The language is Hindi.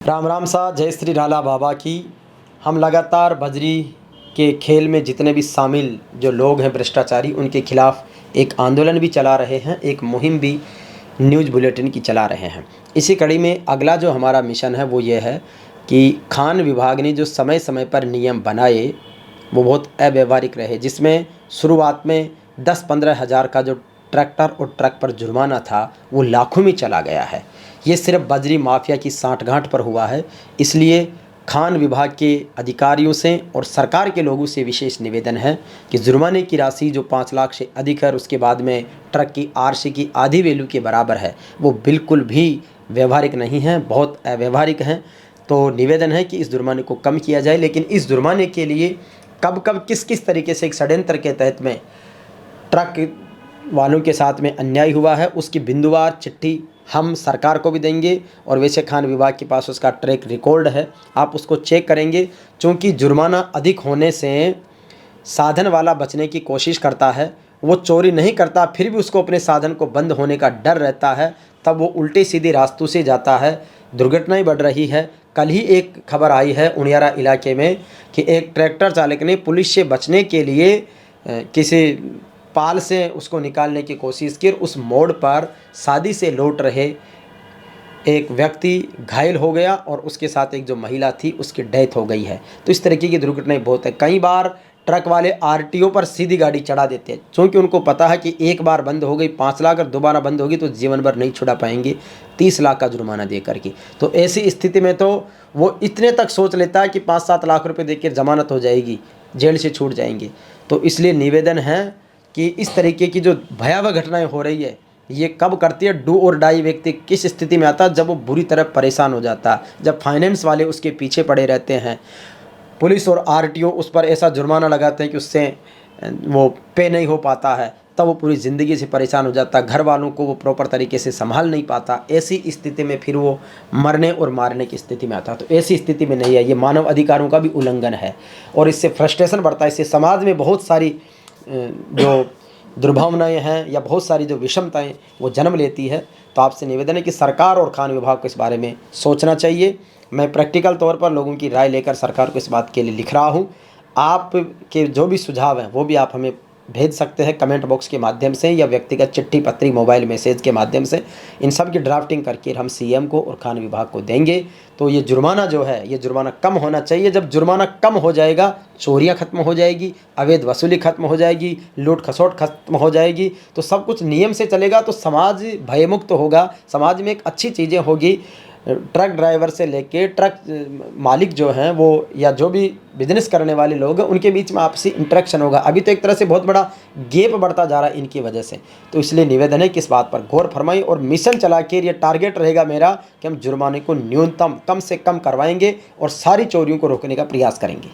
राम राम सा, जय श्री राला बाबा की। हम लगातार बजरी के खेल में जितने भी शामिल जो लोग हैं भ्रष्टाचारी, उनके खिलाफ एक आंदोलन भी चला रहे हैं, एक मुहिम भी न्यूज़ बुलेटिन की चला रहे हैं। इसी कड़ी में अगला जो हमारा मिशन है वो ये है कि खान विभाग ने जो समय समय पर नियम बनाए वो बहुत अव्यवहारिक रहे, जिसमें शुरुआत में 10-15 हज़ार का जो ट्रैक्टर और ट्रक पर जुर्माना था वो लाखों में चला गया है। ये सिर्फ बजरी माफिया की सांठगांठ पर हुआ है। इसलिए खान विभाग के अधिकारियों से और सरकार के लोगों से विशेष निवेदन है कि जुर्माने की राशि जो 5 लाख से अधिक है और उसके बाद में ट्रक की आरसी की आधी वैल्यू के बराबर है, वो बिल्कुल भी व्यवहारिक नहीं है, बहुत अव्यवहारिक हैं। तो निवेदन है कि इस जुर्माने को कम किया जाए, लेकिन इस जुर्माने के लिए कब कब किस किस तरीके से एक षड्यंत्र के तहत में ट्रक वालों के साथ में अन्याय हुआ है, उसकी बिंदुवार चिट्ठी हम सरकार को भी देंगे। और वैसे खान विभाग के पास उसका ट्रैक रिकॉर्ड है, आप उसको चेक करेंगे। क्योंकि जुर्माना अधिक होने से साधन वाला बचने की कोशिश करता है, वो चोरी नहीं करता, फिर भी उसको अपने साधन को बंद होने का डर रहता है, तब वो उल्टे सीधे रास्तों से जाता है, दुर्घटनाएं बढ़ रही है। कल ही एक खबर आई है उनियारा इलाके में कि एक ट्रैक्टर चालक ने पुलिस से बचने के लिए किसी पाल से उसको निकालने की कोशिश की और उस मोड़ पर शादी से लौट रहे एक व्यक्ति घायल हो गया और उसके साथ एक जो महिला थी उसकी डेथ हो गई है। तो इस तरीके की दुर्घटनाएं बहुत है। कई बार ट्रक वाले आरटीओ पर सीधी गाड़ी चढ़ा देते हैं, क्योंकि उनको पता है कि एक बार बंद हो गई 5 लाख और दोबारा बंद होगी तो जीवन भर नहीं छुड़ा पाएंगे 30 लाख का जुर्माना दे करके। तो ऐसी स्थिति में तो वो इतने तक सोच लेता है कि 5-7 लाख रुपये देकर जमानत हो जाएगी, जेल से छूट जाएंगे। तो इसलिए निवेदन है कि इस तरीके की जो भयावह घटनाएं हो रही है, ये कब करती है? डू और डाई व्यक्ति किस स्थिति में आता है? जब वो बुरी तरह परेशान हो जाता है, जब फाइनेंस वाले उसके पीछे पड़े रहते हैं, पुलिस और आरटीओ उस पर ऐसा जुर्माना लगाते हैं कि उससे वो पे नहीं हो पाता है, तब वो पूरी ज़िंदगी से परेशान हो जाता है, घर वालों को वो प्रॉपर तरीके से संभाल नहीं पाता। ऐसी स्थिति में फिर वो मरने और मारने की स्थिति में आता है। तो ऐसी स्थिति में नहीं है, ये मानव अधिकारों का भी उल्लंघन है और इससे फ्रस्ट्रेशन बढ़ता है। इससे समाज में बहुत सारी जो दुर्भावनाएं हैं या बहुत सारी जो विषमताएं वो जन्म लेती है। तो आपसे निवेदन है कि सरकार और खान विभाग को इस बारे में सोचना चाहिए। मैं प्रैक्टिकल तौर पर लोगों की राय लेकर सरकार को इस बात के लिए लिख रहा हूँ। आपके जो भी सुझाव हैं वो भी आप हमें भेज सकते हैं कमेंट बॉक्स के माध्यम से या व्यक्तिगत चिट्ठी पत्री मोबाइल मैसेज के माध्यम से। इन सब की ड्राफ्टिंग करके हम सीएम को और खान विभाग को देंगे। तो ये जुर्माना जो है, ये जुर्माना कम होना चाहिए। जब जुर्माना कम हो जाएगा, चोरियां खत्म हो जाएगी, अवैध वसूली खत्म हो जाएगी, लूट खसोट खत्म हो जाएगी, तो सब कुछ नियम से चलेगा, तो समाज भयमुक्त होगा, समाज में एक अच्छी चीज़ें होगी। ट्रक ड्राइवर से लेके ट्रक मालिक जो हैं वो या जो भी बिजनेस करने वाले लोग हैं उनके बीच में आपसी इंटरेक्शन होगा। अभी तो एक तरह से बहुत बड़ा गैप बढ़ता जा रहा है इनकी वजह से। तो इसलिए निवेदन है कि इस बात पर गौर फरमाएं और मिशन चला के ये टारगेट रहेगा मेरा कि हम जुर्माने को न्यूनतम कम से कम करवाएंगे और सारी चोरियों को रोकने का प्रयास करेंगे।